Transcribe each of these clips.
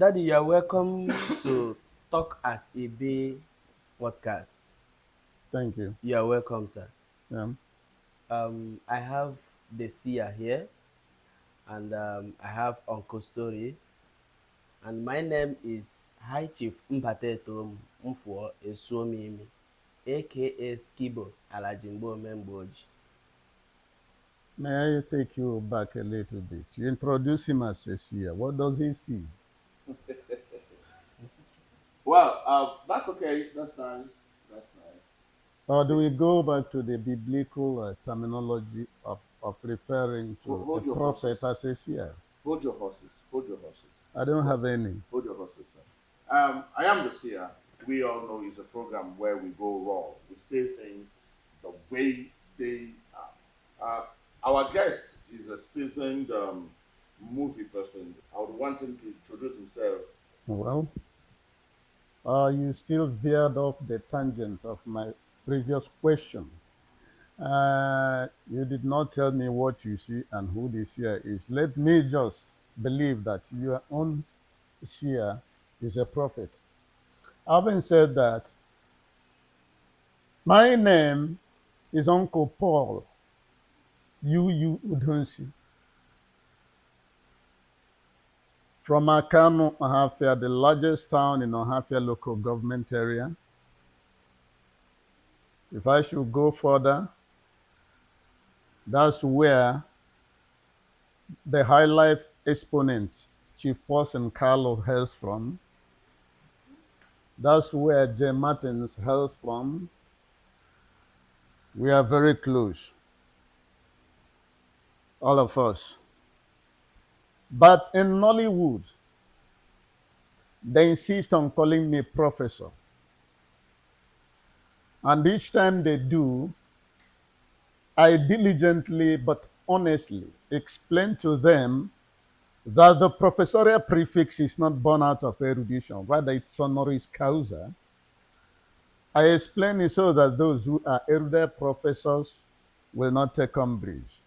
Daddy, you are welcome to Talk as E be podcast. Thank you. You are welcome, sir. Yeah. I have the Sia here, and I have Uncle Story, and my name is High Chief Mpatetom Mfuo Esuomimi, aka Skibo Alajimbo Memboji. May I take you back a little bit? You introduce him as a seer. What does he see? Well, that's okay. That's nice. That's nice. Or do we go back to the biblical terminology of referring to a Hold your prophet horses. as a seer? Hold your horses. Hold your horses. I don't Hold, have any. hold your horses, sir. I am the seer. We all know it's a program where we go raw. We say things the way they are. Our guest is a seasoned movie person. I would want him to introduce himself. Well, you still veered off the tangent of my previous question. You did not tell me what you see and who the seer is. Let me just believe that your own seer is a prophet. Having said that, my name is Uncle Paul Yu Udunsi from Akano, Ohafia, the largest town in Ohafia local government area. If I should go further, that's where the high life exponent, Chief Paulson Carlo, hails from. That's where Jay Martins hails from. We are very close, all of us. But in Nollywood, they insist on calling me professor. And each time they do, I diligently but honestly explain to them that the professorial prefix is not born out of erudition, rather it's honoris causa. I explain it so that those who are erudite professors will not take umbrage.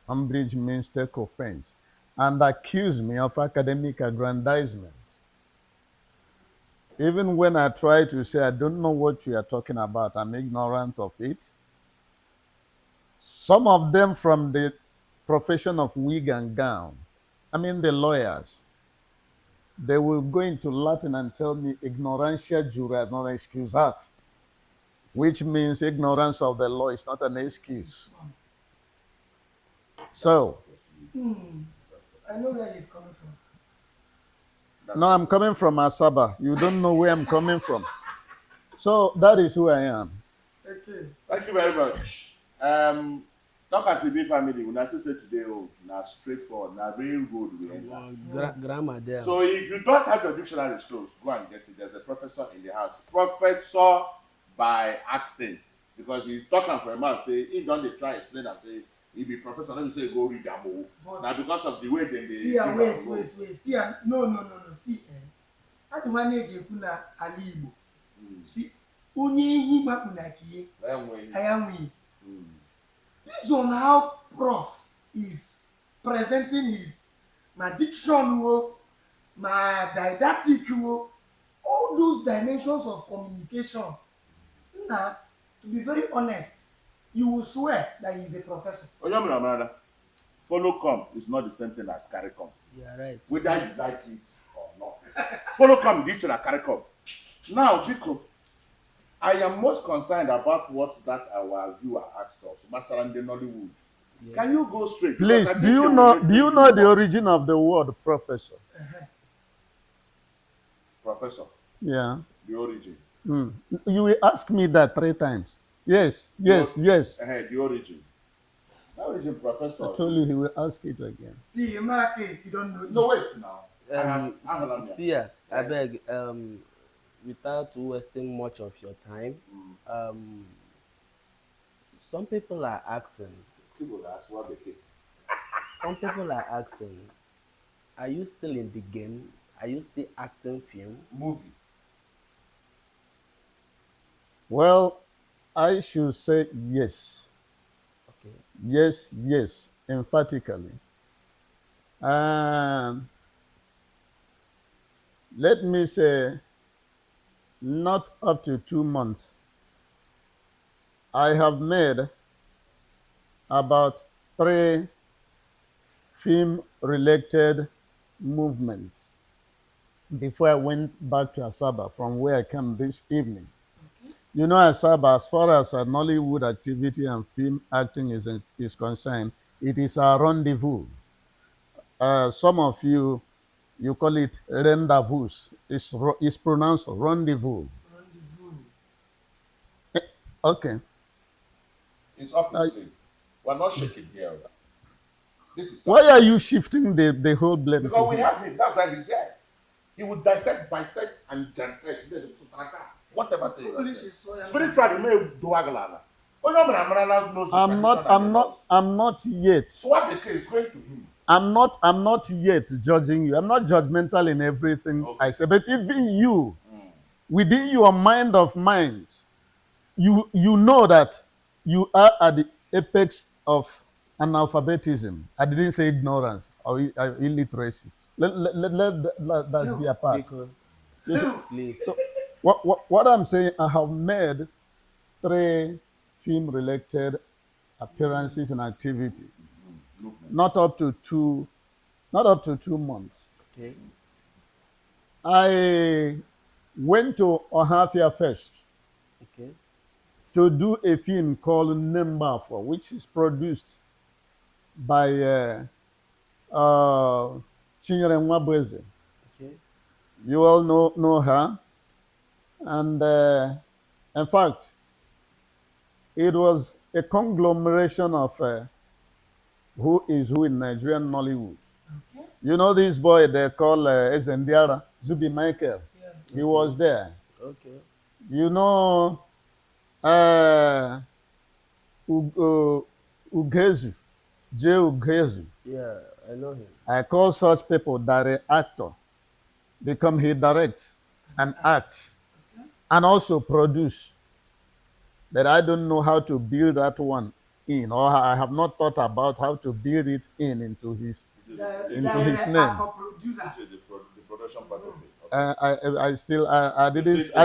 Umbrage means take offense and accuse me of academic aggrandizement. Even when I try to say I don't know what you are talking about, I'm ignorant of it. Some of them from the profession of wig and gown, I mean the lawyers, they will go into Latin and tell me ignorantia jurat non excusat, which means ignorance of the law is not an excuse. So, I know where he's coming from. no, I'm coming from Asaba. You don't know where I'm coming from. So that is who I am. Okay. Thank you very much. Talk as a big family. When I say today, oh, now straightforward, now real good we enter. Grammar there. So if you don't have your dictionaries closed, go and get it. There's a professor in the house. Professor by acting. Because he's talking for a man, say, he don't dey try explain and say, he be professor, let me say, go read that book. But Now because of the way they see, wait. See, no. See, I do manage a kuna alibo. See, onye ihe makpu na kiye. I am we. Based on how Prof is presenting his my diction, my didactic, all those dimensions of communication. Now, to be very honest, you will swear that he is a professor. Follow come is not the same thing as carry come. You are right. Whether you like it or not. Follow come, dictionary carry come. Now, Biko, I am most concerned about what that our viewer asked us. Masalan de Nollywood. Yeah. Can you go straight? Please, Because I do think you will know listen do you to know the more. origin of the word professor? Professor, Yeah. the origin. You will ask me that 3 times. Yes. The origin. The origin, I professor. told you he will ask it again. See, Mark, you don't know. No, wait now. Sia, I beg, without wasting much of your time, um, some people are asking, That's what they keep. some people are asking, are you still in the game? Are you still acting film? Movie. Well, I should say yes. Okay. Yes, emphatically. Um, let me say, not up to 2 months, I have made about three film related movements before I went back to Asaba from where I came this evening. Okay. You know, Asaba, as far as Nollywood activity and film acting is concerned, it is a rendezvous. Some of you, you call it rendezvous. It's pronounced rendezvous. Rendezvous. Okay. It's up his Uh, sleeve. We're not shaking here. This is why up are his sleeve. you shifting the whole blame to Because we him? have him. That's why he's here. He would dissect, bisect, and dissect. Whatever thing. Foolish is so young. Spiritually, may do agalala. Oh no, man, knows the tradition and the laws. I'm not yet. So what the case going to him? I'm not yet judging you. I'm not judgmental in everything I Okay. say. But even you, within your mind of minds, you know that you are at the apex of analphabetism. I didn't say ignorance or illiteracy. Let that be No. apart. Biko, You see, No. please. so what I'm saying, I have made three film related appearances and activity, Movement. not up to two, not up to 2 months. Okay. I went to Ohafia first Okay. to do a film called Nembafo, which is produced by Chinyere Nwabweze. Okay. You all know her. And in fact, it was a conglomeration of who is who in Nigerian Nollywood. Okay. You know this boy they call Ezendiara, Zubi Michael. Yeah. He was there. Okay. You know uh, Ugezu, J. Ugezu. Yeah, I know him. I call such people direct actor. Become he directs and acts Okay. and also produce. But I don't know how to build that one in, or I have not thought about how to build it in into his The name. actor producer. The production part of it. Okay. I still I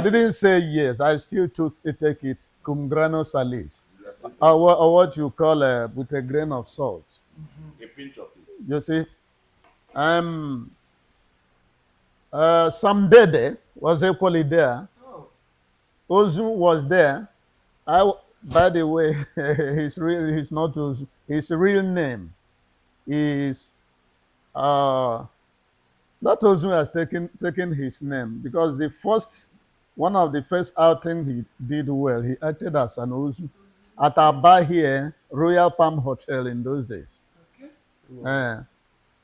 didn't say yes. I still take it cum grano salis, You are still or what you call with a grain of salt. a pinch of it. You see, um, Sam Dede was equally there. Oh. Ozu was there. By the way, he's not Ozu. His real name is that Ozu has taken his name because one of the first outing he did well. He acted as an Ozu at Aba here, Royal Palm Hotel in those days. Okay. Wow.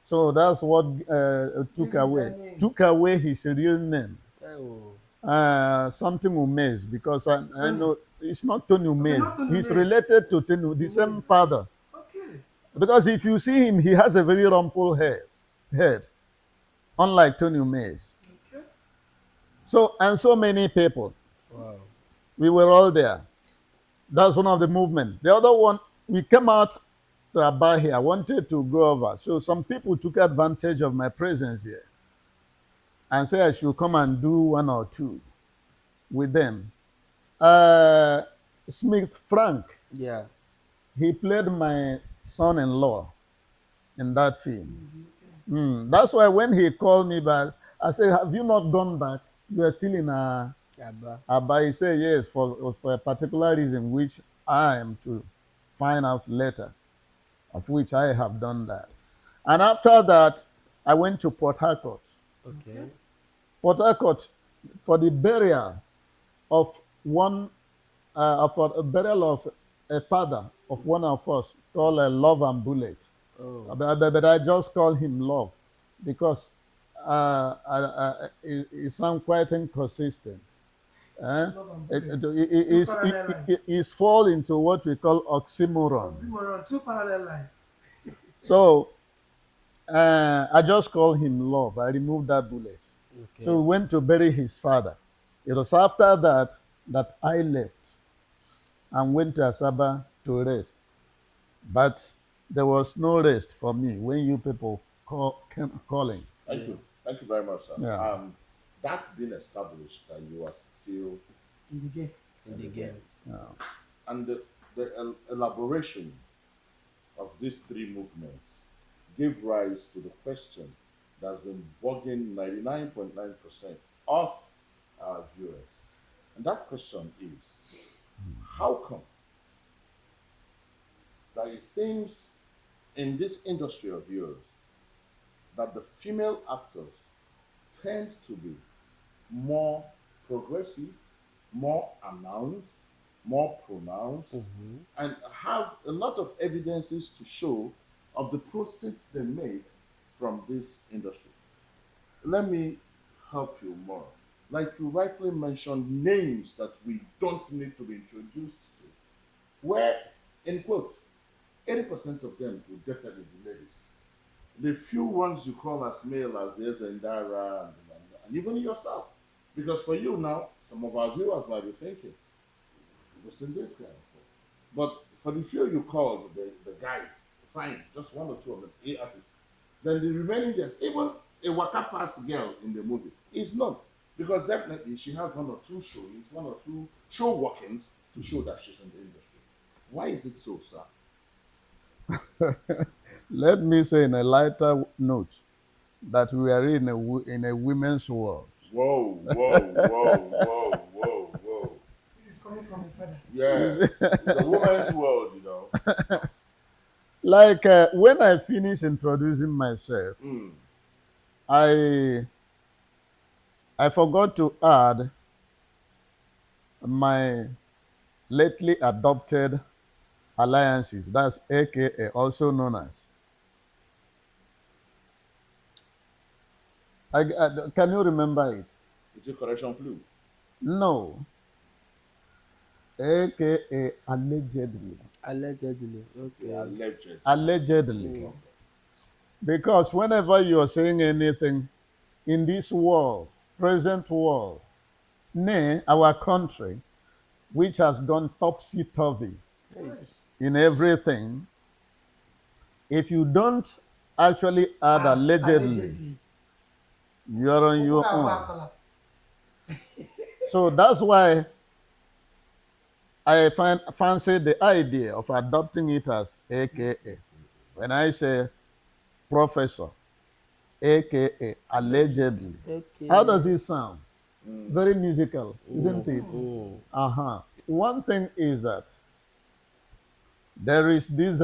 So that's what Give him that name. took away his real name. Oh. Something Umes, because I Tony. know it's not Tony Umes. not Tony He's Umes. related to Tony, the same Umes. father. Okay. Because if you see him, he has a very rumpled head, unlike Tony Umes. Okay. So, and so many people. Wow. We were all there. That's one of the movement. The other one, we came out to Aba here. I wanted to go over. So some people took advantage of my presence here and said I should come and do one or two with them. Smith Frank, Yeah. he played my son-in-law in that film. That's why when he called me back, I said, "Have you not gone back? You are still in Abba. Aba." He said, "Yes, for a particular reason, which I am to find out later, of which I have done that." And after that, I went to Port Harcourt. Okay. Port Harcourt for the burial of for a burial of a father of one of us called Love and Bullet. Oh. But I just call him Love because it sounds quite inconsistent. Eh? Love and Bullet. It's fall into what we call oxymoron. Oxymoron. Two parallel lines. So I just call him Love. I removed that bullet. Okay. So we went to bury his father. It was after that I left and went to Asaba to rest. But there was no rest for me when you people came calling. Thank you. Thank you very much, sir. Yeah. that being established, that you are still in the game. in in the the game. game. And the elaboration of these three movements gave rise to the question that's been bugging 99.9% of our viewers. And that question is, how come that it seems in this industry of yours that the female actors tend to be more progressive, more announced, more pronounced, and have a lot of evidences to show of the proceeds they make from this industry? Let me help you more. Like you rightfully mentioned, names that we don't need to be introduced to, where, in quote, 80% of them will definitely be ladies. The few ones you call as male, as there's Endara and even yourself. Because for you now, some of our viewers might be thinking, we've seen this guy before. But for the few you called, the guys, fine, just one or two of them, A artists. Then the remaining guys, even a Waka Pass girl in the movie is not. Because definitely she has one or two showings, one or two show walkings to show that she's in the industry. Why is it so, sir? Let me say in a lighter note that we are in a women's world. Whoa, whoa, whoa, whoa, whoa, whoa. This is coming from a father. Yes, it's a woman's world, you know. Like when I finish introducing myself, Mm. I I forgot to add my lately adopted alliances. That's AKA, also known as. Can you remember it? It's a correction flute. No, AKA allegedly. Allegedly. Okay, Okay. alleged. Allegedly. Mm. Okay. Because whenever you are saying anything in this world, present world, nay, our country, which has gone topsy turvy Hey. in everything, if you don't actually add Add allegedly, allegedly. you're on Open your our own. color. So that's why I fancy the idea of adopting it as AKA. When I say professor, AKA Allegedly. allegedly. How does Okay. it sound? Mm. Very musical, Mm. isn't it? Mm. Uh-huh. One thing is that there is this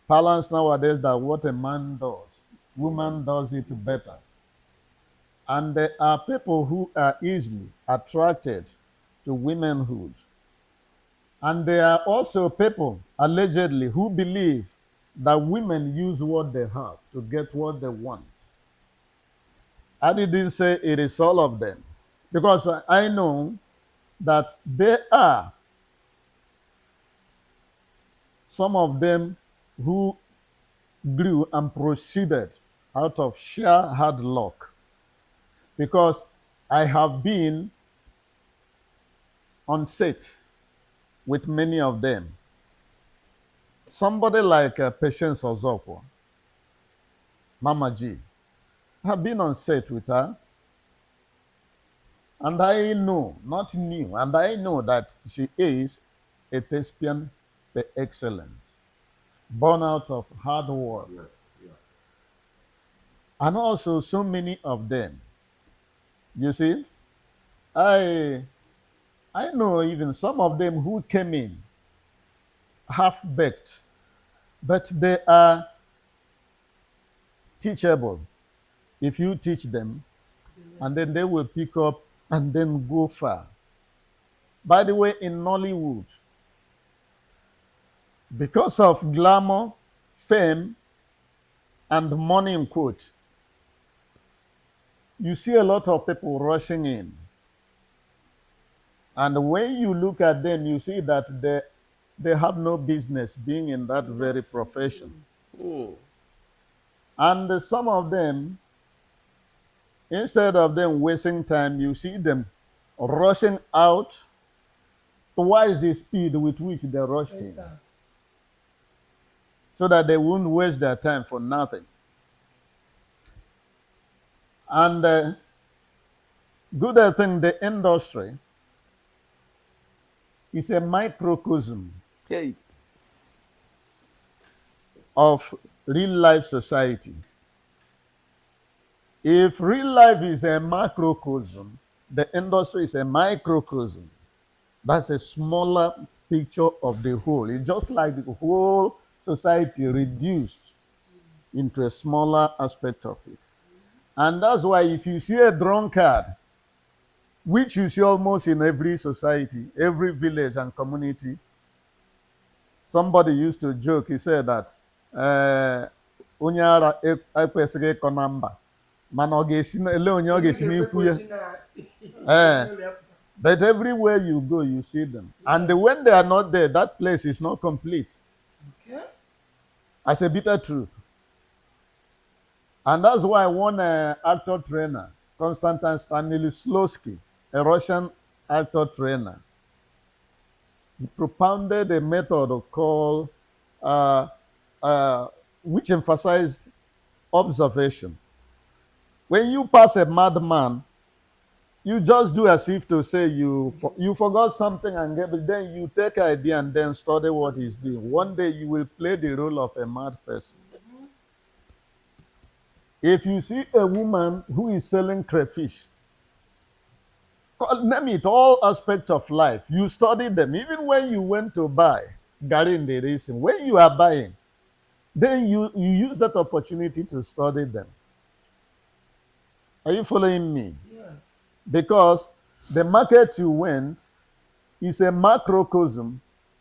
balance nowadays that what a man does, woman Woman. does it better. And there are people who are easily attracted to womanhood. And there are also people, allegedly, who believe that women use what they have to get what they want. I didn't say it is all of them, because I know that there are some of them who grew and proceeded out of sheer hard luck, because I have been on set with many of them. Somebody like Patience Ozokwo, Mama G, I have been on set with her, and I know, not new, and I know that she is a thespian by excellence, born out of hard Hard work. work. Yeah. And also so many of them. You see, I I know even some of them who came in half baked, but they are teachable if you teach them, and then they will pick up and then go far. By the way, in Nollywood, because of glamour, fame, and money in quote, you see a lot of people rushing in. And when you look at them, you see that they have no business being in that In that very profession. field. Mm. And some of them, instead of them wasting time, you see them rushing out twice the speed with which they rushed in, Enter. so that they won't waste their time for nothing. And Good, I think the industry is a microcosm Hey, of real life society. If real life is a macrocosm, the industry is a microcosm. That's a smaller picture of the whole. It's just like the whole society reduced into a smaller aspect of it. And that's why if you see a drunkard, which you see almost in every society, every village and community, somebody used to joke, he said that onye ara ekwesịghị ịkọ na mba mana ọ ga-esi ele onye ọ onye ga-esi ga-ekwe ka n'ikwu o ya. si na ee ezinụlọ ya pụta. but everywhere you go you see them, and Yes. when they are not there, that place is not complete. Okay. As a bitter truth. And that's why one actor trainer, Konstantin Stanislavski, a Russian actor trainer, he propounded a method called, uh, which emphasized observation. When you pass a madman, you just do as if to say you forgot something, and but then you take idea and then study what he's doing. One day you will play the role of a mad person. If you see a woman who is selling crayfish, name it, all aspects of life, you study them. Even when you went to buy Gary in the racing, when you are buying, then you use that opportunity to study them. Are you following me? Yes. Because the market you went is a macrocosm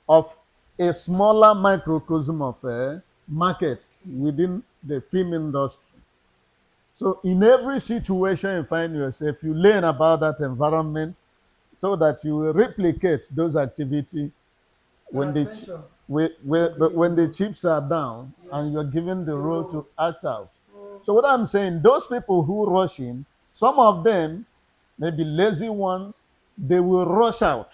of a smaller microcosm of a market within the film industry. So in every situation you find yourself, you learn about that environment so that you will replicate those activities Your when adventure. when the chips are down and you're Yes. given the The role role. to act out. So what I'm saying, those people who rush in, some of them, maybe lazy ones, they will rush out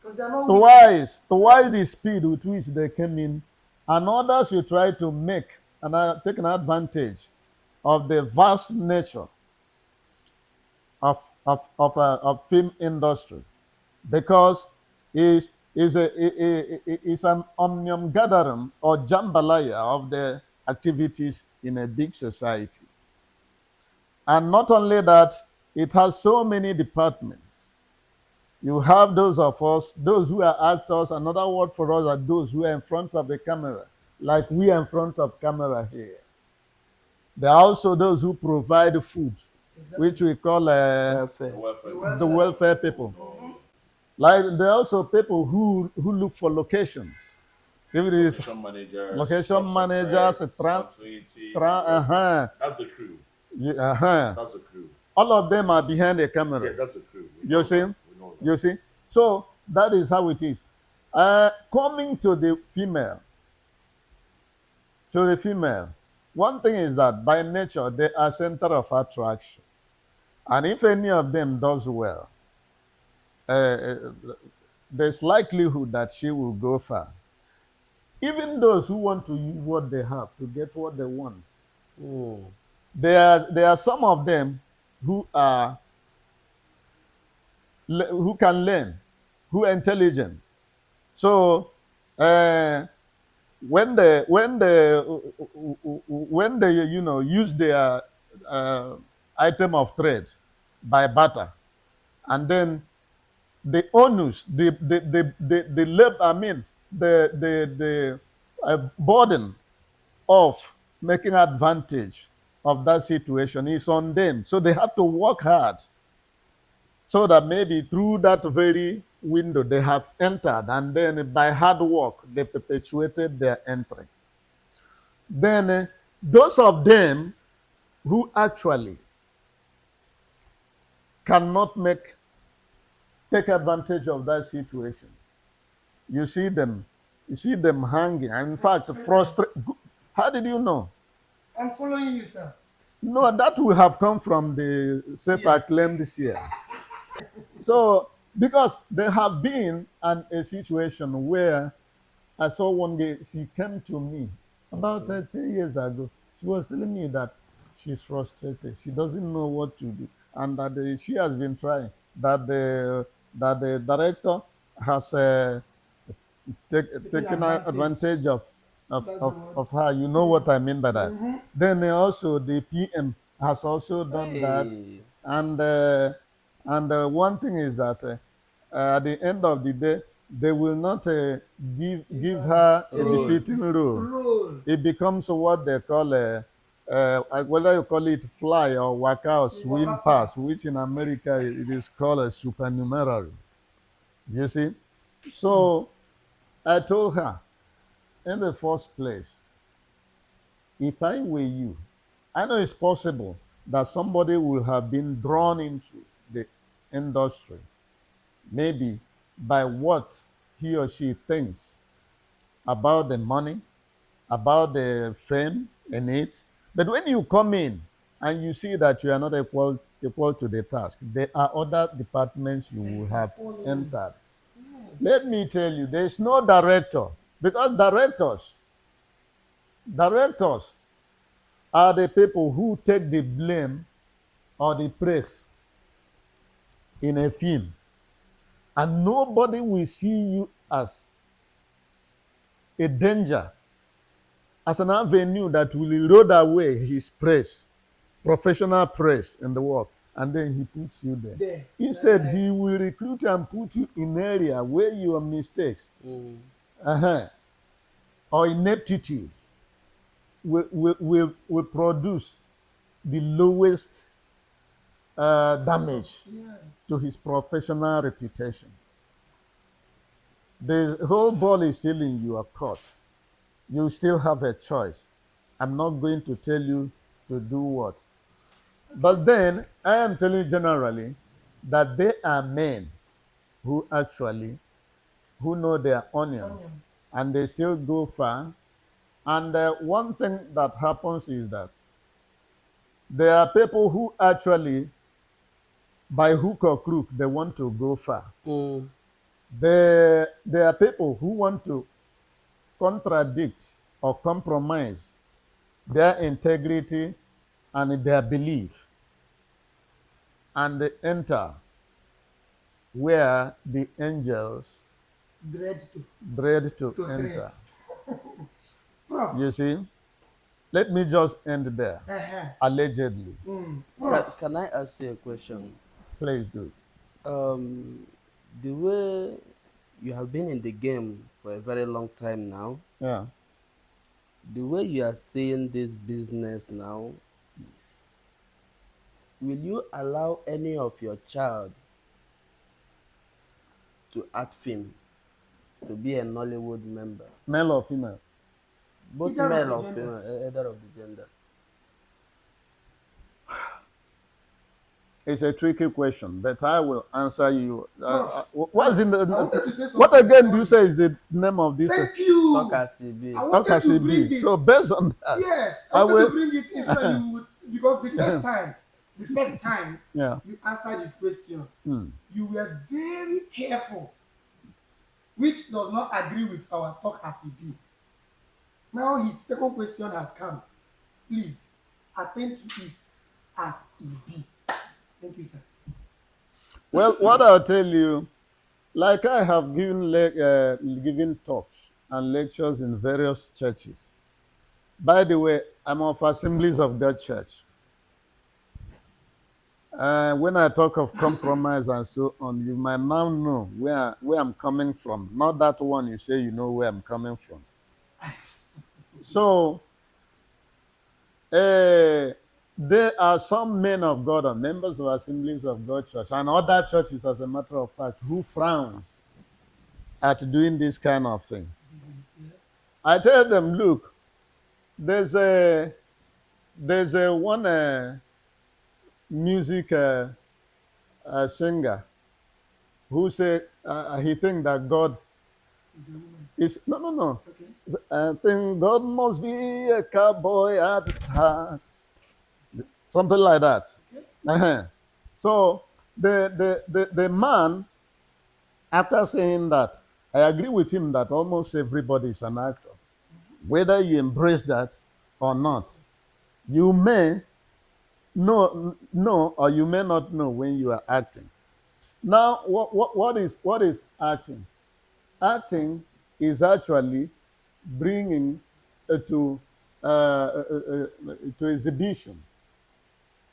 Because they're not waiting. twice the speed with which they came in, and others will try to make and take an advantage of the vast nature of film industry, because is an omnium gathering or jambalaya of the activities in a big society. And not only that, it has so many departments. You have those of us, those who are actors. Another word for us are those who are in front of the camera, like we are in front of camera here. There are also those who provide food, Exactly. which we call welfare. the welfare people. Like there are also people who look for locations. If it is Location managers, location managers, continuity. That's the crew. That's the crew. all of them are behind the camera. Yeah, that's the crew. You see? We know that. You see? So that is how it is. Coming to the female, one thing is that by nature they are center of attraction, and if any of them does well, uh, there's likelihood that she will go far. Even those who want to use what they have to get what they want, Mm. there are some of them who are who can learn, who are intelligent. So when they use their item of trade by barter, and then the onus, the labor, I mean the burden of making advantage of that situation is on them. So they have to work hard so that maybe through that very window they have entered, and then by hard work they perpetuated their entry. Then those of them who actually cannot take advantage of that situation, you see them hanging, and in fact frustrated. How did you know? I'm following you, sir. No, that will have come from the self-acclaimed seer. So, because there have been a situation where I saw one day, she came to me about 10 years ago. She was telling me that she's frustrated. She doesn't know what to do. and that she has been trying. That the director has Taking taken advantage. advantage That's the word. of her. You know what I mean by that. Mm-hmm. Then also the PM has also done that, Hey. and one thing is that at the end of the day, they will not Give give her her a any Role. befitting role. role. It becomes what they call whether you call it fly or waka or swim Waka pass, which in pass. America it is called a supernumerary. You see? So I told her, in the first place, if I were you, I know it's possible that somebody will have been drawn into the industry, maybe by what he or she thinks about the money, about the fame in it. But when you come in and you see that you are not equal to the task, there are other departments you Then will you have follow in. entered. Yes. Let me tell you, there is no director because directors are the people who take the blame or the praise in a film, and nobody will see you as a danger, as an avenue that will erode away his praise, professional praise in the work, and then he puts you there. There. Instead, he will recruit you and put you in area where your mistakes Mm. uh-huh, or ineptitude will produce the lowest damage Yes. to his professional reputation. The whole ball is still in your court. You still have a choice. I'm not going to tell you to do what. Okay. But then I am telling you generally that there are men who actually who know their onions Onion. and they still go far. And one thing that happens is that there are people who actually, by hook or crook, they want to go far. Mm. There are people who want to contradict or compromise their integrity and their belief and they enter where the angels Dread dread to to thread. enter. Prof. You see? Let me just end there. Uh-huh. Allegedly. Prof. Can I ask you a question? Please do. Um, the way you have been in the game for a very long time now, Yeah. the way you are seeing this business now, will you allow any of your child to act film, to be a Nollywood member, Male or female? both Either of male the or gender. female, either of the gender? It's a tricky question, but I will answer you. Prof. What's Prof. in I wanted to say what something again do before you you. say is the name of this? Thank Talk you. as it be. I How wanted can to it bring be? it. So based on that, Yes, I I wanted to will. bring it in so that you would, because the first time Yeah. you answered this question, Hmm. you were very careful, which does not agree with our talk as it be. Now his second question has come. Please attend to it as it be. Thank you, sir. Well, what I'll tell you, like I have given talks and lectures in various churches. By the way, I'm of Assemblies of God Church. When I talk of compromise and so on, you might now know where I'm coming from. Not that one you say you know where I'm coming from. So there are some men of God or members of Assemblies of God Church and other churches, as a matter of fact, who frown at doing this kind of thing. Business, yes. I tell them, look, there's a one music singer who said he think that God He's a woman. is no. Okay. I think God must be a cowboy at heart, something like that. Okay. Uh-huh. So the man, after saying that, I agree with him that almost everybody is an actor, whether you embrace that or not. You may know, or you may not know when you are acting. Now, what is acting? Acting is actually bringing to exhibition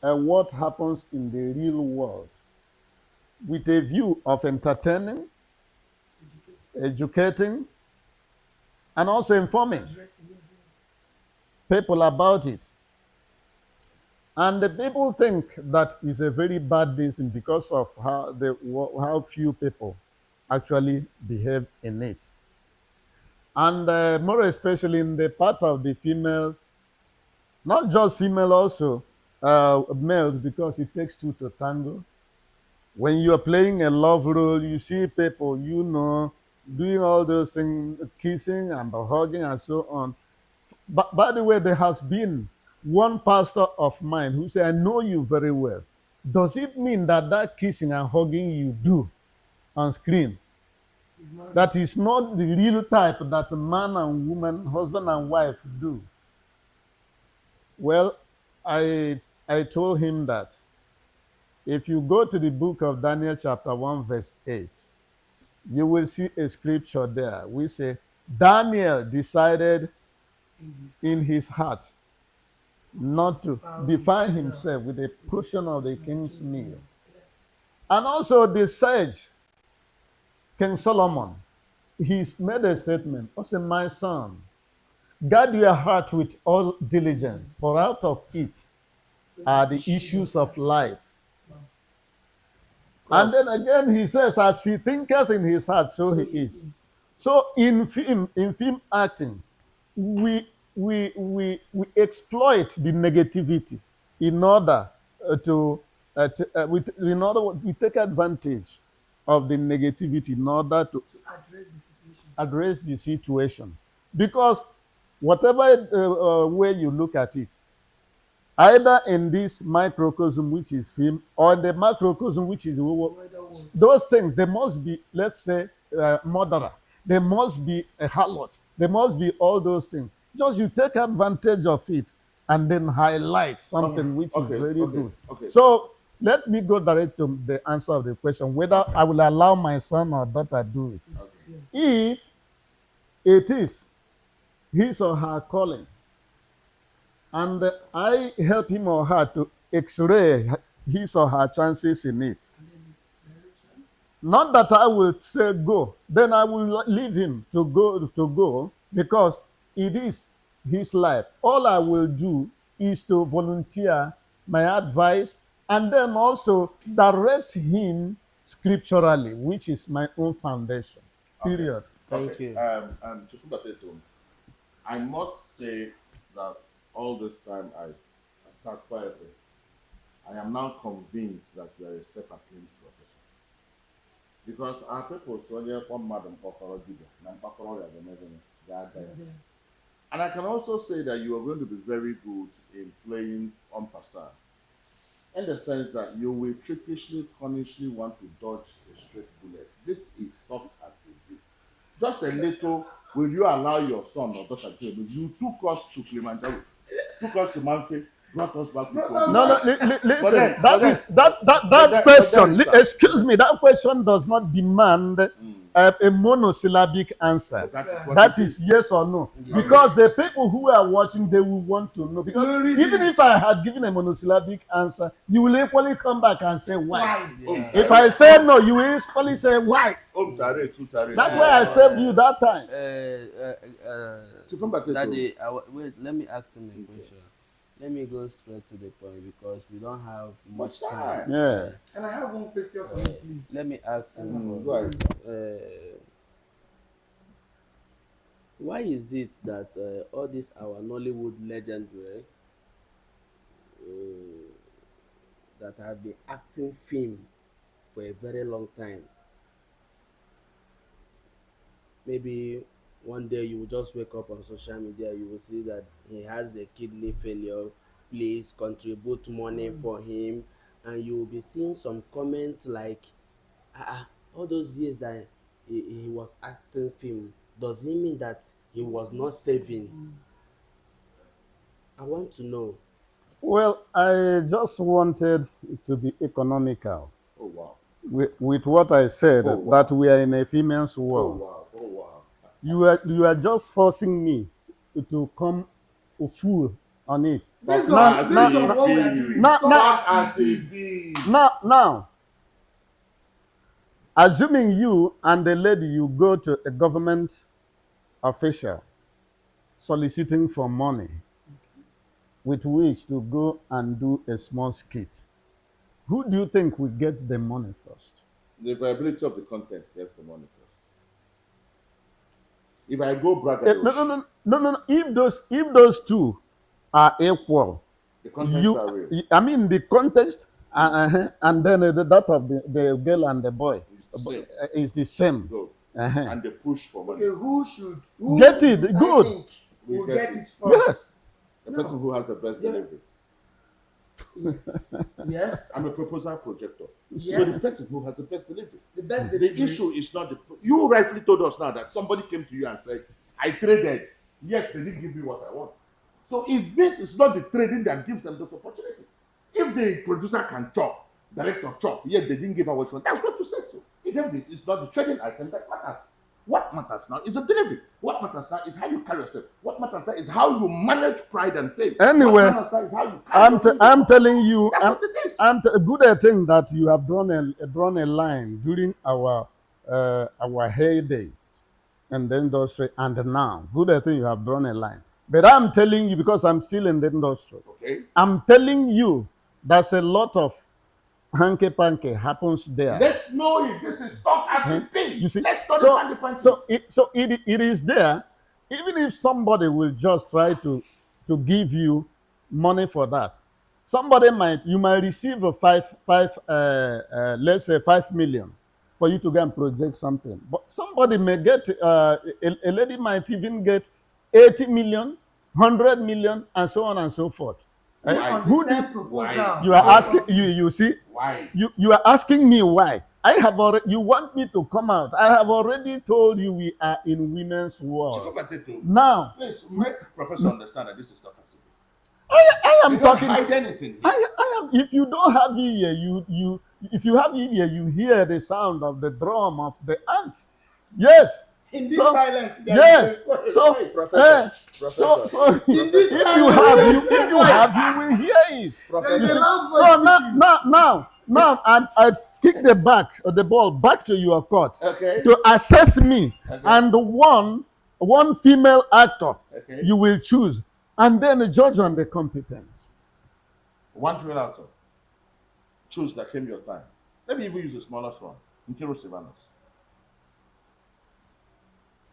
what happens in the real world with a view of entertaining, educating, and also informing people about it. And the people think that is a very bad thing because of how few people actually behave in it. And more especially in the part of the females, not just female also, males, because it takes two to tango. When you are playing a love role, you see people, doing all those things, kissing and hugging and so on. But by the way, there has been one pastor of mine who said, I know you very well. Does it mean that that kissing and hugging you do on screen, that is not the real type that man and woman, husband and wife do? Well, I told him that if you go to the book of Daniel, chapter 1, verse 8, you will see a scripture there. We say, Daniel decided in his heart not to defile himself with a portion of the king's meal. And also the sage, King Solomon, he's made a statement. I said, my son, guard your heart with all diligence, for out of it are the issues of life. And then again, he says, as he thinketh in his heart, so he is. So in film acting, we exploit the negativity in order we take advantage of the negativity in order to address the situation. Because whatever way you look at it, either in this microcosm, which is film, or the macrocosm, which is those things, they must be, let's say, murderer. There must be a harlot. There must be all those things. Just you take advantage of it and then highlight something which is very good. Okay. So let me go direct to the answer of the question, whether I will allow my son or daughter do it. If it is his or her calling, and I help him or her to x-ray his or her chances in it. Not that I will say go, then I will leave him to go because it is his life. All I will do is to volunteer my advice and then also direct him scripturally, which is my own foundation. Period. Thank you. Chifu Batetum, I must say that all this time I sat quietly, I am now convinced that you are a self-acclaimed professor. Because our people so they one madam and I can also say that you are going to be very good in playing en passant, in the sense that you will trickishly, cunningly want to dodge a straight bullet. This is talk as a bit. Just a little, will you allow your son or daughter to you took us to Kilimanjaro, took us to Manfi, brought us back to Kogi. No, listen. That question. Excuse me. That question does not demand a monosyllabic answer. That is yes or no. Because the people who are watching, they will want to know. Because even if I had given a monosyllabic answer, you will equally come back and say why. Yeah. If I say no, you will equally say why. That's why I saved you that time. Daddy, wait, let me ask him a question. Let me go straight to the point because we don't have much time. Yeah. And I have one question for you, please. Let me ask him why is it that all this our Nollywood legendary that have been acting film for a very long time, maybe one day you will just wake up on social media, you will see that he has a kidney failure, please contribute money for him, and you will be seeing some comments like all those years that he was acting film, does it mean that he was not saving? I want to know. Well, I just wanted to be economical Oh wow. with what I said, Oh wow. that we are in a female's Oh world. wow. Oh wow. You are just forcing me to come full on it. Based Now, on As now, based on it now, what we are be. doing, now, talk now, Talk as as it it be. be. now, assuming you and the lady, you go to a government official soliciting for money with which to go and do a small skit, who do you think will get the money first? The viability of the content gets the money first. If I go No, braggadocio, no, no, no, no, no. If those two are equal, the contents are real. I mean the context, and then that of the girl and the boy It's the same. is the same. Go. Uh-huh. And they push for money. Okay, who Get do it? I Good. think We will get get it. it first? Yes. The No. person who has the best Yeah. delivery. Yes. Yes. I'm a proposal projector. Yes. So the person who has the best delivery. The best The delivery. issue is not the. You rightfully told us now that somebody came to you and said, I traded, yet they didn't give me what I want. So it means it's not the trading that gives them those opportunities. If the producer can chop, director chop, yet they didn't give her what she wanted, that's what you said to. It's not the trading item that matters. What matters now is the delivery. What matters now is how you carry yourself. What matters now is how you manage pride and fame. Anyway, what matters now is how you carry I'm telling you, That's what it is. good thing that you have drawn a line during our heyday in the industry, and now good thing you have drawn a line. But I'm telling you, because I'm still in the industry, Okay. I'm telling you, there's a lot of hanky panky happens there. Let's know it. This is talk as it be. You see, Let's not so find the point. it is there. Even if somebody will just try to give you money for that, you might receive a let's say 5 million for you to go and project something. But somebody may get a lady might even get 80 million, 100 million, and so on and so forth. Still Why? on Who the do same proposal. Why? you are Why? asking? You see, Why? you are asking me why. I have already. You want me to come out? I have already told you we are in women's Chief world. Okateto, Now, please make Professor understand that this is talk as it be. I am You don't talking. hide anything here. I am. If you don't have ear, if you have ear, you hear the sound of the drum of the ant. Yes. In this So, silence, there yes. is a- So, Professor, In this if silence, you have, you will hear it. there is You a see, loud voice so speaking. now, I kick the ball back to your court Okay. to assess me, Okay. and one female actor Okay. you will choose, and then judge on the competence. One female actor. Choose that came your time. Let me even use the smallest one, Nkiru Sylvanus.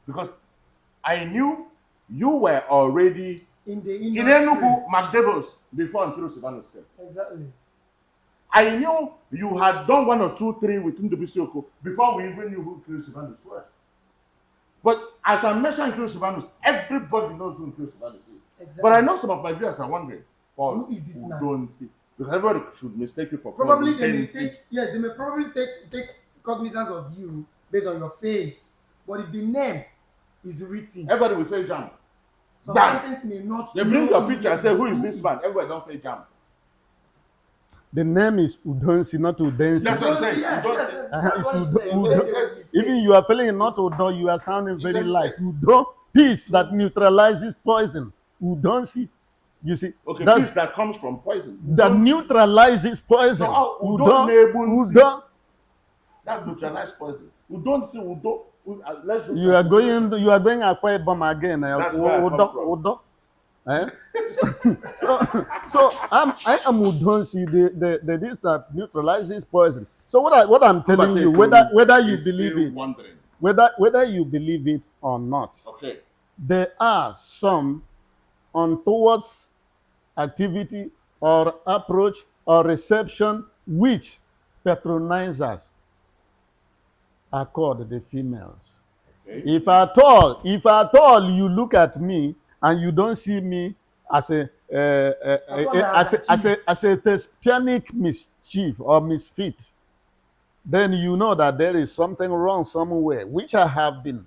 Because I knew you were already In the in industry. Enugu McDevils before Nkiru Sylvanus came. Exactly. I knew you had done 1 or 2, 3 with Ndubisioko before we even knew who Nkiru Sylvanus was. But as I mentioned Nkiru Sylvanus, everybody knows who Nkiru Sylvanus is. Exactly. But I know some of my viewers are wondering, Paul, Who is this man? don't see. Because everybody should mistake you for Probably Paul they may Udensi. they may probably take cognizance of you based on your face. But if the name is written, Everybody will say jam. some Bam. persons may not. They bring know your who picture and say, who is this man? Everybody don't say jam. The name is Udonsi, not Udensi. That's what I'm saying. Yes, You don't yes, say- yes. Uh-huh, That's it's what I'm Udo- saying. Udo- They will mistake. Even you are feeling not Udo, you are sounding It's very a light. mistake. Udo, peace that neutralizes poison. Udonsi, you see, Okay, that's, peace that comes from poison. that neutralizes poison. So, Udo Udo, Nebunsi. Udo, That neutralized poison. We don't see Udo. Let's look you at are going Akwa Ibom again. That's where I come from. Udo. Eh? So I am Udonsi, the this that neutralizes poison. So what I'm telling you, whether you It's believe still it, wondering. whether you believe it or not, Okay. there are some untoward activity or approach or reception which patronizers are called the females. Okay. If at all you look at me and you don't see me as a thespianic mischief or misfit, then you know that there is something wrong somewhere, which I have been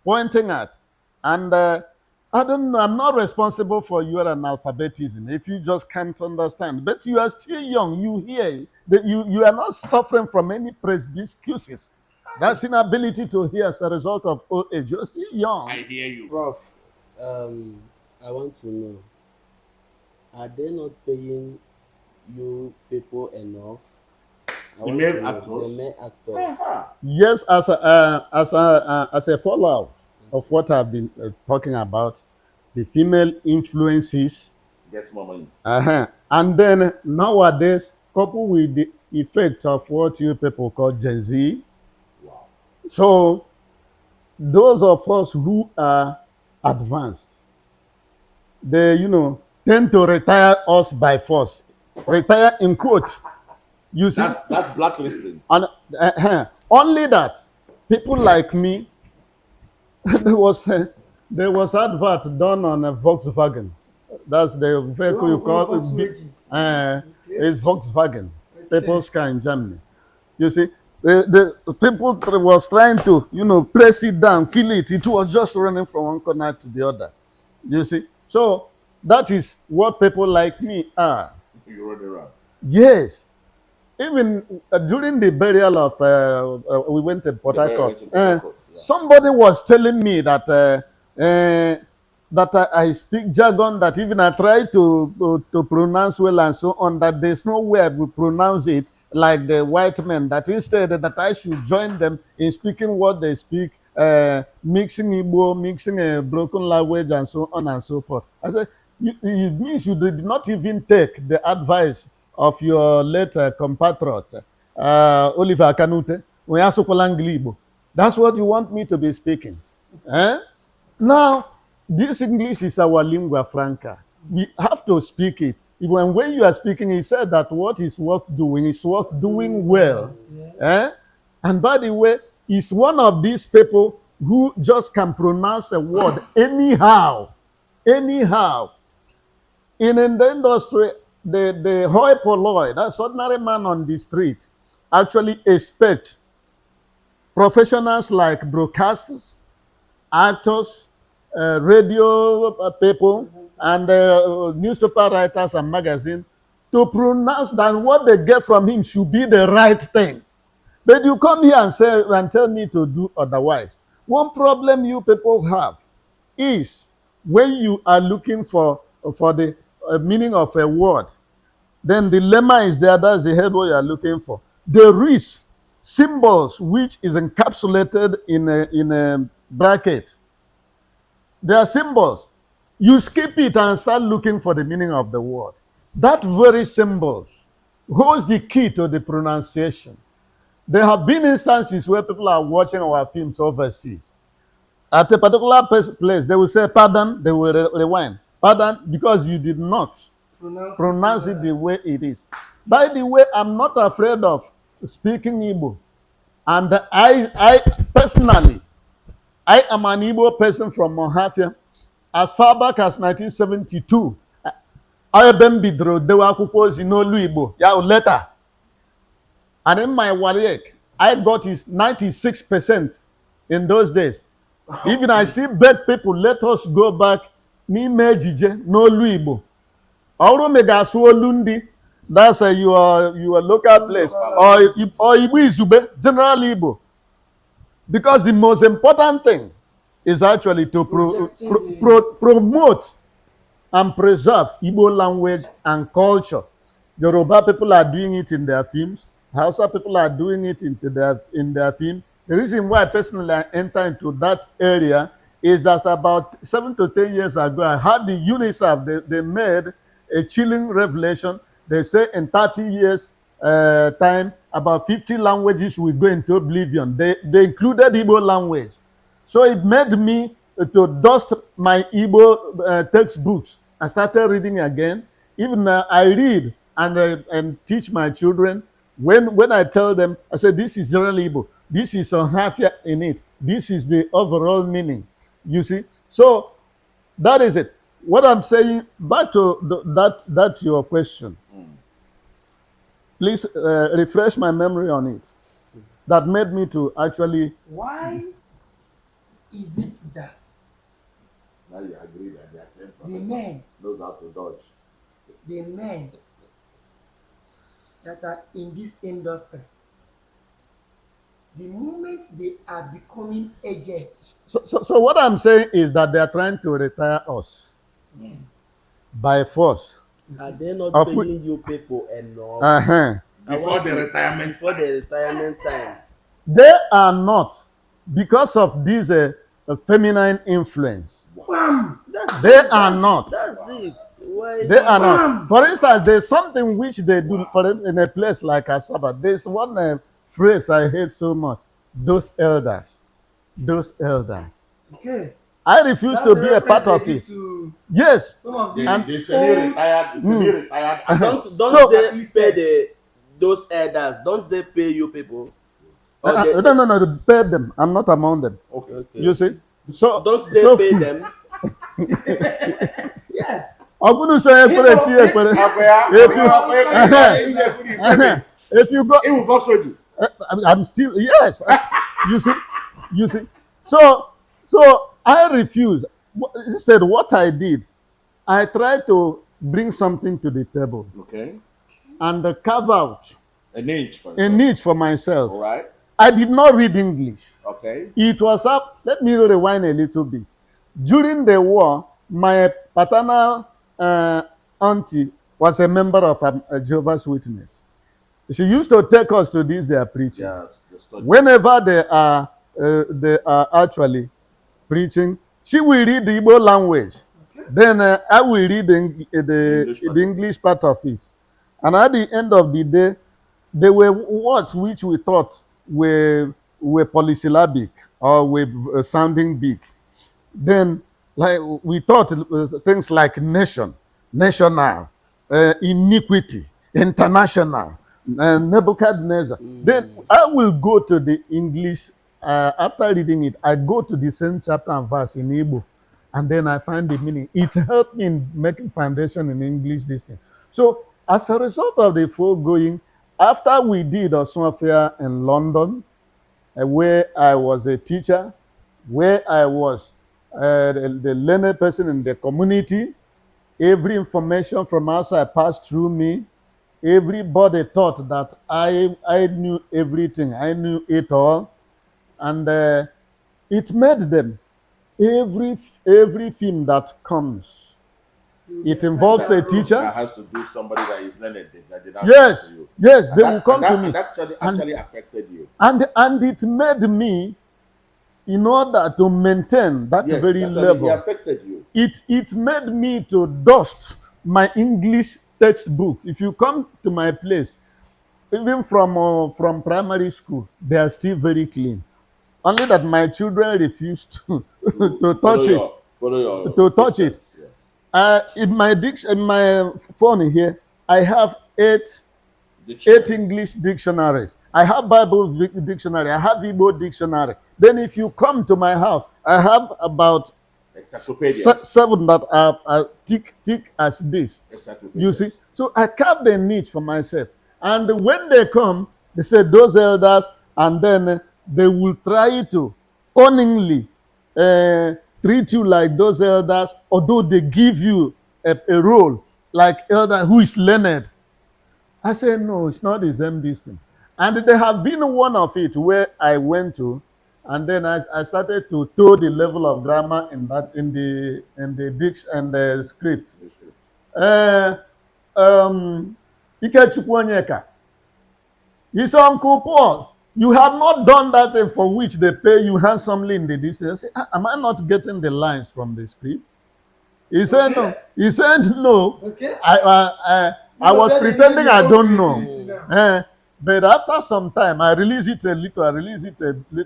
pointing at. And I don't know. I'm not responsible for your analphabetism if you just can't understand. But you are still young. You hear that you are not suffering from any presbycusis. That's inability to hear as a result of old age. You're still young. I hear you. Prof, I want to know, are they not paying you people enough? I The want to male know the actors. main actor. Yes, as a fallout of what I've been talking about, the female influences. Gets more money. And then nowadays, coupled with the effect of what you people call Gen Z, Wow. so those of us who are advanced, they, tend to retire us by force. Retire in quote. You see, That's blacklisting. and only that people like me, there was advert done on a Volkswagen. That's the vehicle you call it. It's Volkswagen, people's car in Germany. You see, the people was trying to, press it down, kill it. It was just running from one corner to the other. You see, so that is what people like me are. You run around. Yes, even during the burial of, we went to Port Harcourt. Yeah. Somebody was telling me that I speak jargon, that even I try to pronounce well and so on, that there's no way I will pronounce it like the white men, that instead that I should join them in speaking what they speak, mixing Igbo, mixing a broken language and so on and so forth. I said, it means you did not even take the advice of your late compatriot, Oliver Kanute. That's what you want me to be speaking. Eh? Now, this English is our lingua franca. We have to speak it. Even when you are speaking, he said that what is worth doing is worth doing well. Eh? And by the way, he's one of these people who just can pronounce a word anyhow. Anyhow. In the industry, the hoi polloi, that's ordinary man on the street, actually expect professionals like broadcasters, actors, radio people, and newspaper writers and magazine to pronounce that what they get from him should be the right thing. But you come here and say and tell me to do otherwise. One problem you people have is when you are looking for the meaning of a word, then the lemma is there. That's the head what you are looking for. There is symbols which is encapsulated in a bracket. There are symbols. You skip it and start looking for the meaning of the word. That very symbols holds the key to the pronunciation. There have been instances where people are watching our films overseas. At a particular place, they will say, pardon, they will rewind. Pardon, because you did not pronounce it the way it is. By the way, I'm not afraid of speaking Igbo. And I personally, I am an Igbo person from Mohafia. As far back as 1972, I bidoro dewe akwụkwọ ozi n'olu Igbo, ya letter. And in my WAEC, I got is 96% in those days. Even I still beg people, let us go back n'ime ejije n'olu Igbo. Ọrụ mega asụ olu ndị, that's your local place, or Igbo Izube, general Igbo. Because the most important thing is actually to promote and preserve Igbo language and culture. Yoruba people are doing it in their films. Hausa people are doing it in their film. The reason why personally I enter into that area is that about 7 to 10 years ago, I had the UNICEF, they made a chilling revelation. They say in 30 years time, about 50 languages will go into oblivion. They included Igbo language. So it made me to dust my Igbo textbooks. I started reading again. Even I read and teach my children. When I tell them, I say, this is general Igbo. This is Ohafia in it. This is the overall meaning. You see? So that is it. What I'm saying, back to that your question. Please refresh my memory on it. That made me to actually. Why is it that Now you agree that they are trained the professionals. men, Knows how to dodge. the men that are in this industry, the moment they are becoming aged, So what I'm saying is that they are trying to retire us by force. Are they not Of which, paying you people enough? uh-huh. I Before want the to, retirement before time. the retirement time. They are not, because of this feminine influence. bam, They are not. That's it. Why They are you? not. bam. For instance, there's something which they do for in a place like Asaba. There's one phrase I hate so much. Those elders. Those elders. Okay, I refuse that's to the be a reference part they of give it. to Yes. some of The, these the old. semi-retired, the semi-retired. Don't So they pay those elders? Don't they pay you people? Or no, to pay them. I'm not among them. Okay. You okay. see? So Don't they so pay them? Yes. Ogunu say ekpere chi ekpere. If you go, It will vox you. I'm still yes. You see, you see. So I refuse. Instead, what I did, I tried to bring something to the table Okay. and carve out A niche for a yourself. niche for myself. All right. I did not read English. Okay. It was up. Let me rewind a little bit. During the war, my paternal auntie was a member of a Jehovah's Witness. She used to take us to this their preaching. Yes. The study. Whenever they are actually preaching, she will read the Igbo language. Then I will read the English part of it. And at the end of the day, there were words which we thought were polysyllabic or were sounding big. Then, like we thought it was things like nation, national, iniquity, international, Nebuchadnezzar. Then I will go to the English. After reading it, I go to the same chapter and verse in Igbo, and then I find the meaning. It helped me in making foundation in English this thing. So as a result of the foregoing, after we did Oswafia in London, where I was a teacher, where I was the learned person in the community, every information from outside passed through me. Everybody thought that I knew everything. I knew it all. And it made them, every film that comes, it involves a teacher. That has to do somebody that is learned. That did not Yes, to you. yes, And they that, will come and that, to me. And that actually affected you. And it made me, in order to maintain that Yes, very it level, affected you. it made me to dust my English textbook. If you come to my place, even from primary school, they are still very clean. Only that my children refused to touch it. To touch it. Yeah. In my phone here, I have eight English dictionaries. I have Bible dictionary. I have Igbo dictionary. Then if you come to my house, I have about seven that are thick as this. You see? So I carved a niche for myself. And when they come, they say those elders, and then they will try to cunningly treat you like those elders, although they give you a role like elder who is learned. I said, no, it's not the same distance. And there have been one of it where I went to, and then I started to toe the level of grammar in the diction and the script. Ikechukwu Onyeka, his uncle Paul, you have not done that thing for which they pay you handsomely in the distance. I say, am I not getting the lines from the script? He said no. He said no. Okay. I was pretending I don't know. But after some time, I released it a little,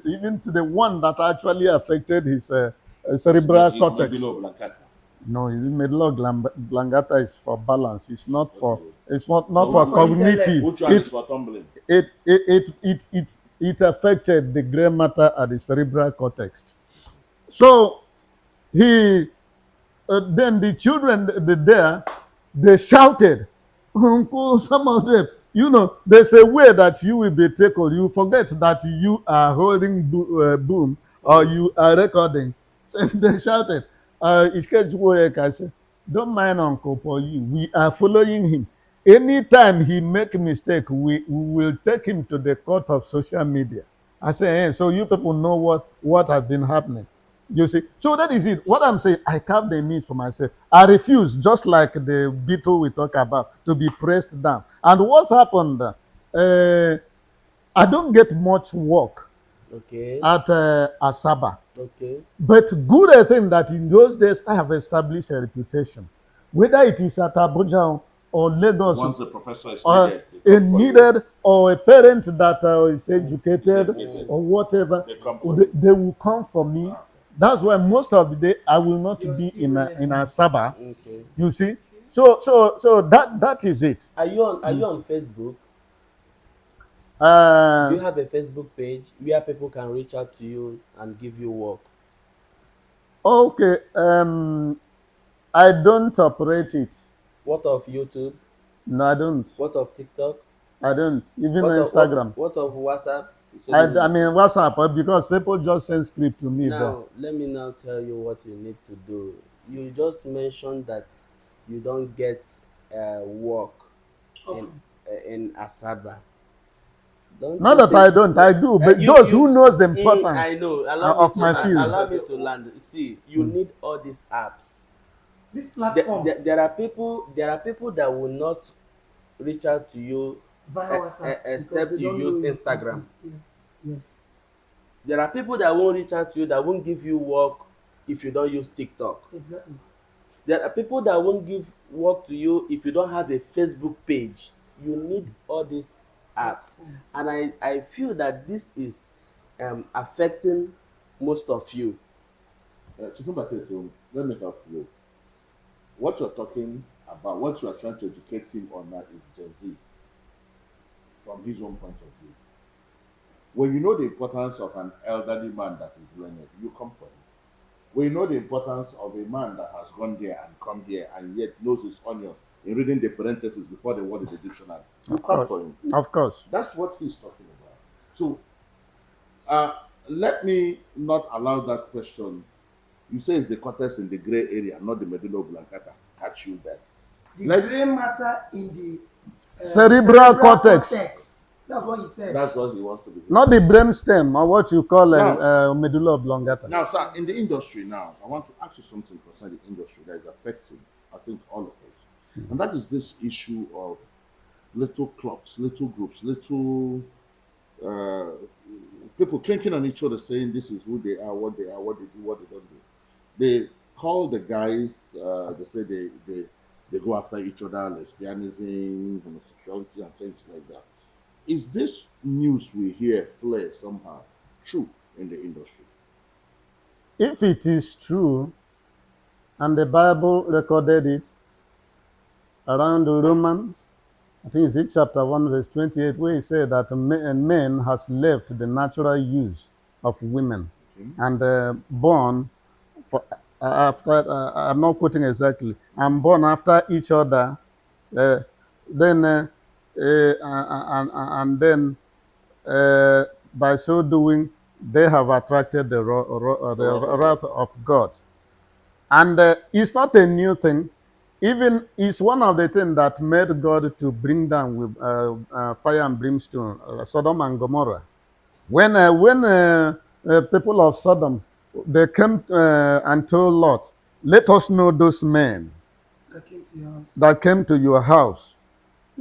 even to the one that actually affected his cerebral cortex. No, medulla oblongata is for balance. It's not for. It's not for cognitive. Which one is for tumbling? It affected the gray matter at the cerebral cortex. So he then the children there, they shouted, Uncle, some of them, there's a way that you will be tickled. You forget that you are holding boom or you are recording. So they shouted, Ikechukwu said, don't mind Uncle for you. We are following him. Anytime he make a mistake, we will take him to the court of social media. I say, hey, so you people know what has been happening. You see, so that is it. What I'm saying, I carve the means for myself. I refuse, just like the beetle we talk about, to be pressed down. And what's happened? I don't get much work Okay. at Asaba. Okay. But good thing that in those days I have established a reputation, whether it is at Abuja or Lagos, Once the professor is or needed, they a come for you. needed or a parent that is educated Educated. or whatever, They come for you. they will come for me. Okay. That's why most of the day I will not You're be still in relevant. Asaba. Okay. You see, so that is it. Are you on Facebook? Do Uh, you have a Facebook page where people can reach out to you and give you work? okay, I don't operate it. What of YouTube? No, I don't. What of TikTok? I don't. Even What of what Instagram. what of WhatsApp? He said I mean, WhatsApp, because people just send script to me there. Now, let me now tell you what you need to do. You just mentioned that you don't get work in Often. in Asaba. Don't Not you that I think? don't, I do, but You those you who knows the I importance know. Allow me of to my land. field. Allow me to land. See, you need all these apps. These platforms There are people that will not reach out to you via WhatsApp because except they you don't know use your Instagram. contact. Yes, yes. There are people that won't reach out to you, that won't give you work if you don't use TikTok. Exactly. There are people that won't give work to you if you don't have a Facebook page. You need all this app. Platforms. And I feel that this is affecting most of you. Chief Mbateto, let me help you. What you're talking about, what you are trying to educate him on that is Gen Z from his own point of view. When you know the importance of an elderly man that is learned, you come for him. When you know the importance of a man that has gone there and come here and yet knows his onions in reading the parentheses before the word in the dictionary, you Of come course. for him. Of course. That's what he's talking about. So let me not allow that question. You say it's the cortex in the gray area, not the medulla oblongata. Catch you there. The Let's- gray matter in the Cerebral cortex. That's what he said. That's what he wants to be. Not the brainstem or what you call Now- medulla oblongata. Now, sir, in the industry now, I want to ask you something concerning the industry that is affecting, I think, all of us. And that is this issue of little clubs, little groups, little uh, people clinking on each other saying this is who they are, what they are, what they do, what they don't do. They call the guys, they say they go after each other, lesbianism, homosexuality, and things like that. Is this news we hear flare somehow true in the industry? If it is true, and the Bible recorded it around Romans, I think it's chapter 1, verse 28, where he said that men has left the natural use of women and born for, after, I'm not quoting exactly, and born after each other, uh, then and then by so doing, they have attracted the wrath of God. And it's not a new thing. Even it's one of the things that made God to bring down with fire and brimstone, Sodom and Gomorrah. When people of Sodom, they came and told Lot, let us know those men That came to your house. that came to your house.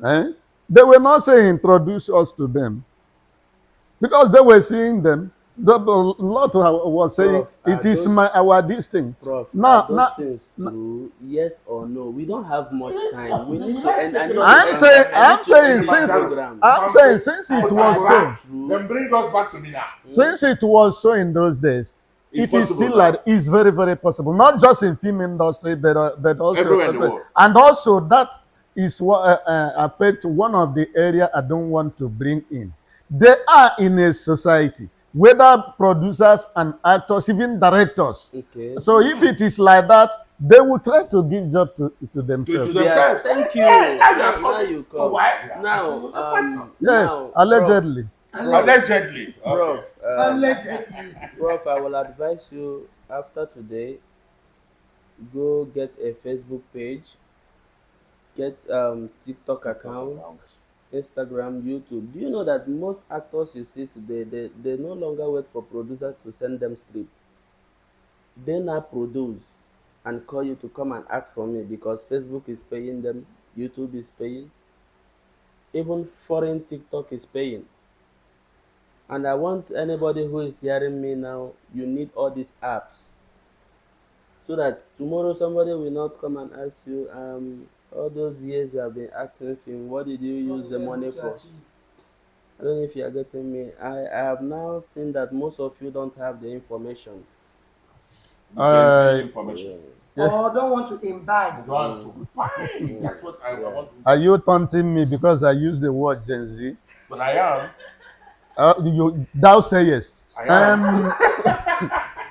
Eh? They were not saying introduce us to them because they were seeing them. The Lot was saying, Prof, it is our this thing. Prof, Now, are those things true? Yes or no? We don't have much time. We need to end. I need I'm to saying, end- I need I'm to saying, end this since program. it was so, Then bring us back to me now. since it was so in those days, It's it is possible still now. like it's very, very possible. Not just in film industry, but also Everywhere in the world. and also that is what affect one of the area I don't want to bring in. They are in a society, whether producers and actors, even directors. Okay. So if it is like that, they will try to give job to themselves. To Yes, themselves. thank you. Now you come. Why? Now, Yes, now, allegedly. Allegedly. Prof, Okay. Allegedly. Prof, I will advise you after today. Go get a Facebook page, get TikTok TikTok account, account. Instagram, YouTube. Do you know that most actors you see today, they no longer wait for producers to send them scripts. They now produce and call you to come and act for me because Facebook is paying them, YouTube is paying, even foreign TikTok is paying. And I want anybody who is hearing me now, you need all these apps so that tomorrow somebody will not come and ask you, all those years you have been acting film, what did you What use were the you able money to for? achieve? I don't know if you are getting me. I have now seen that most of you don't have the information. You get the Yeah. information. Yes. Or don't want to You imbibe? want to fine. That's what I Yeah. want to. Are you taunting me because I use the word Gen Z? But I am. Thou sayest. I am.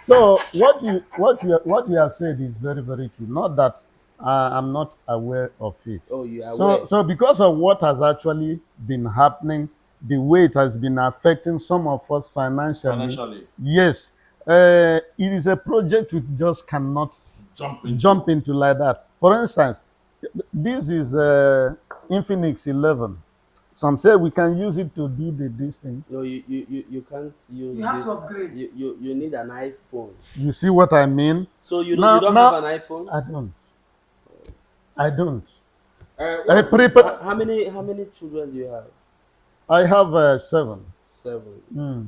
So what you have said is very very true. Not that I'm not aware of it. Oh, you are So aware. so because of what has actually been happening, the way it has been affecting some of us financially, Financially. yes, it is a project we just cannot Jump jump into. into like that. For instance, this is Infinix 11. Some say we can use it to do this thing. No, you can't use You have to this. upgrade. You need an iPhone. You see what I mean? So you Now, don't have now an iPhone? I don't. I don't. I What's this prepare. one? How many children do you have? I have 7. 7. Mm.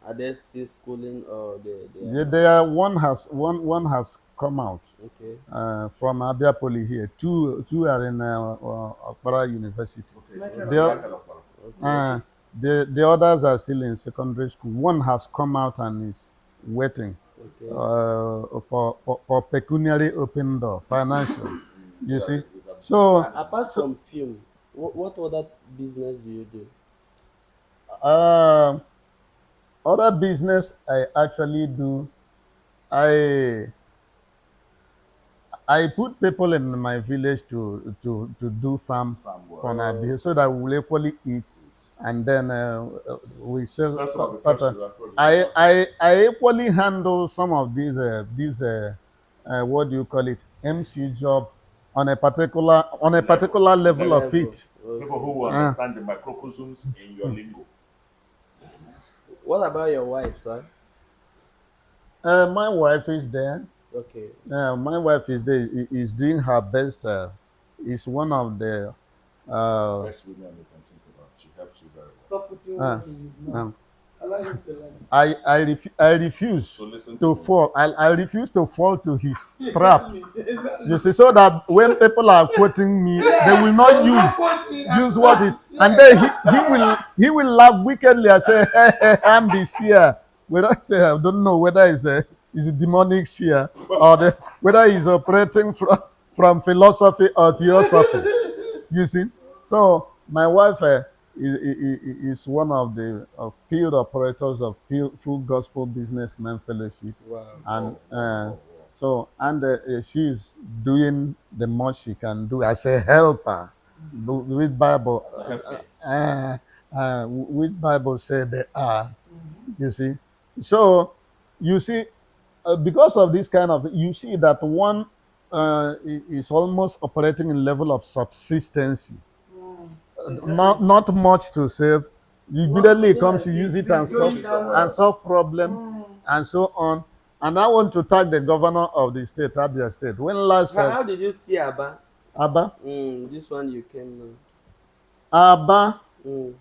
Are they still schooling or they are Yeah, not? there one has come out Okay. from Abia Poly here. Two are in Okpara University. Okay. Michael The, Like o- a Okay. uh, the others are still in secondary school. One has come out and is waiting Okay. for pecuniary open door, financial. You see, we can- so Apart so from film, what other business do you do? uh, other business I actually do. I I put people in my village to do farm farm work. on our Oh, behalf so that we'll equally eat, and then we sell. Sell some of the But produce produce in I, the market. I equally handle some of these what do you call it, MC job on a Level. particular level of level. it. People Okay. who will Uh, understand the microcosms in your lingo. What about your wife, sir? my wife is there. Okay. My wife is there. Is doing her best. Is one of the uh, Best women we can think about. She helps you very well. Stop putting uh, words in his um, mouth. Allow him to learn. I refuse So listen to to me. fall. I refuse to fall to his trap. Exactly. You see, so that when people are quoting me, they will Yes, not they will not quote me and use what is, laugh. and Yes. then he will laugh wickedly and say, hey, I'm the seer. Whether say I don't know whether it's a demonic seer or whether he's operating from philosophy or theosophy. You see, so my wife is one of the field operators of full gospel businessman fellowship, Wow. and Whoa. so and she's doing the most she can do as a helper with Bible. As a helpmate. With Bible say they are. Mhm. You see, so you see, because of this kind of, you see that one is almost operating in level of subsistency, Mm. not much to save. Immediately it comes to use it and He's solve going downward. problem Mm. and so on. And I want to thank the governor of the state, Abia State. When last How did you see Abba? Abba, This one you came now. Abba, Mm.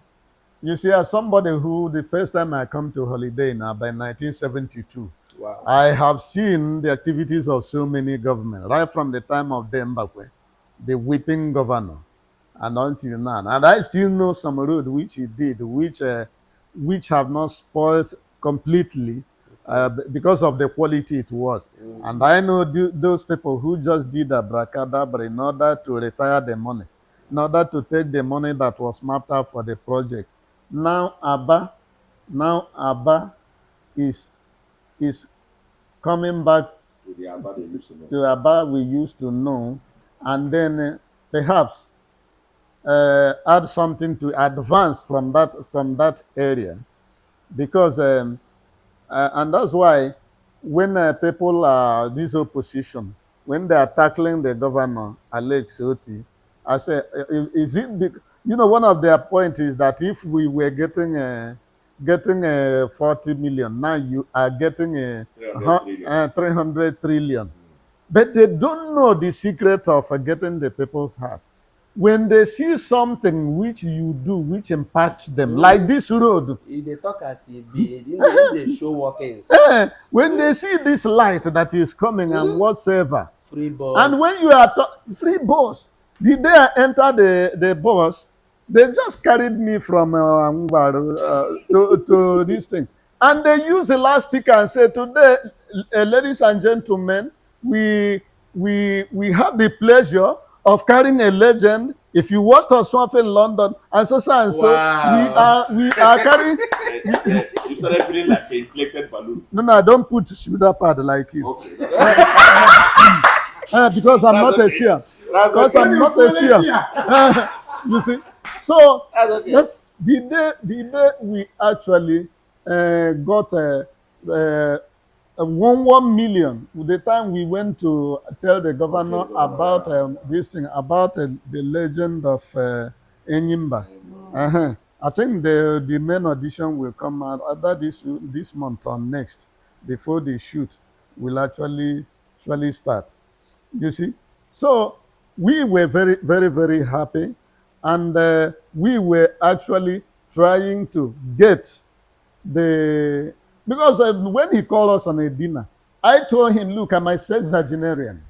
you see, as somebody who the first time I come to holiday in Abba in 1972, Wow. I have seen the activities of so many government, right from the time of Dembakwe, the whipping governor, and until now. And I still know some road which he did, which have not spoiled completely Okay. because of the quality it was. And I know those people who just did a bracadabra in order to retire the money, in order to take the money that was mapped out for the project. Now Abba is is coming back To the Abba they used to know. to Abba we used to know, and then perhaps add something to advance from that area, because and that's why when people are this opposition when they are tackling the governor, Alex Oti, I said, is it you know, one of their points is that if we were getting a 40 million, now you are getting a 300 trillion. But they don't know the secret of getting the people's heart. When they see something which you do, which impacts them, like this road. They talk as if they show workings. When they see this light that is coming and whatsoever. Free bus. And when you are free bus, the day I enter the bus, they just carried me from to this thing. And they use the loudspeaker and say, today, ladies and gentlemen, we have the pleasure of carrying a legend. If you watched us in London and so and so, wow. we are carrying. You started feeling like an inflated balloon. No, I don't put shoulder pad like you. Okay. Because I'm not a seer. Because I'm not a seer. You see, so yes, the day we actually got 1 million, the time we went to tell the governor about this thing, about the legend of Enyimba. I think the main audition will come out either this month or next, before the shoot will actually start. You see, so we were very, very, very happy, and we were actually trying to get because when he called us on a dinner, I told him, look, I'm a sexagenarian.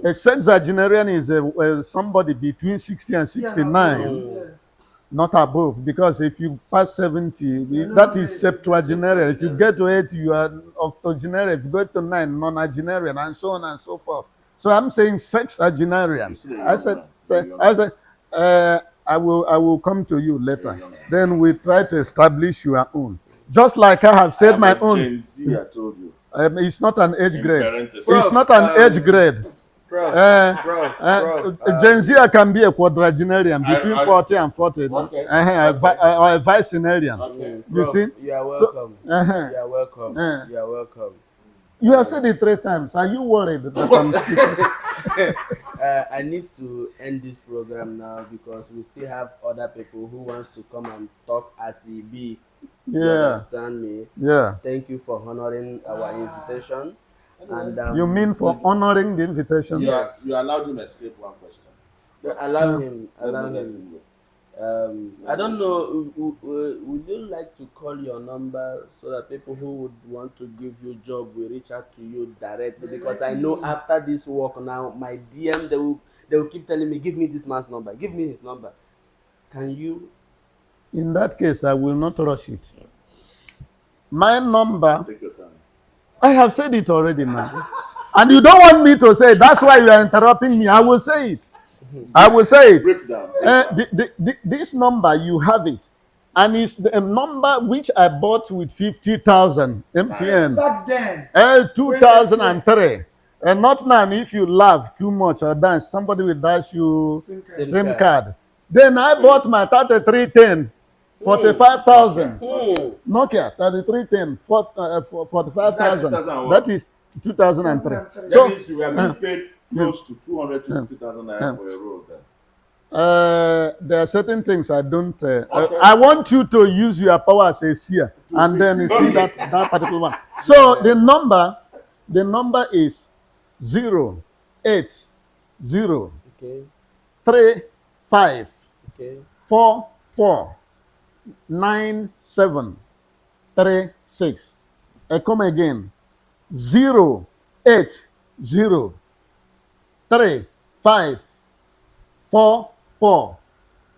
A sexagenarian is somebody between 60 and 69, not above, because if you pass 70, that is septuagenarian. If you get to 80, you are octogenarian. If you go to 9, nonagenarian, and so on and so forth. So I'm saying sexagenarian. I said, I will come to you later. Then we try to establish your own. Just like I have said my own. Gen Z, I told you. It's not an age grade. Prof, It's not an age grade. Gen Z can be a quadragenarian between 40 and 40. Okay. Or a vicenarian. Okay. You Prof, see? you are welcome. You You are welcome. You are welcome. You have said it 3 times. Are you worried that I'm speaking? I need to end this program now because we still have other people who wants to come and talk as e be. You understand me? Yeah. Thank you for honoring our invitation. And You mean for honoring the invitation? You allowed him to escape one question. allow him. Let him go. I don't know. Would you like to call your number so that people who would want to give you job will reach out to you directly? Because I know after this work now, my DM they will keep telling me, give me this man's number, give me his number. Can you? In that case, I will not rush it. My number, Take your time. I have said it already now. And you don't want me to say it. That's why you are interrupting me. I will say it. I will say it. Break down. This number, you have it. And it's the number which I bought with 50,000 MTN. Back then. 2003. And not now, if you laugh too much or dance, somebody will dash you SIM card. Then I bought my 3310, 45,000. Nokia 3310, 45,000. That is 2003. That means you have been paid close to 250,000 naira for a road then. There are certain things I don't. I want you to use your power as a seer, and then you see that particular one. So the number is 080 Okay. 35 Okay. 44 9736. I come again. 080 35 44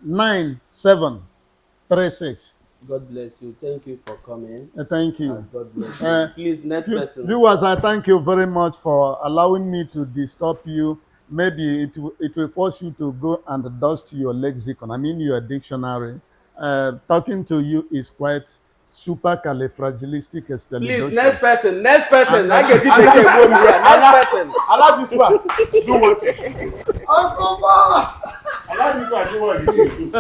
9736. God bless you. Thank you for coming. Thank you. And God bless you. Please, next person. Viewers, I thank you very much for allowing me to disturb you. Maybe it will force you to go and dust your lexicon, I mean your dictionary. Talking to you is quite supercalifragilisticexpialidocious. Please, next person. Next person. I get you take a home here. Next person. I like this one. Do what? Uncle Bob! I like this one. Do what you do.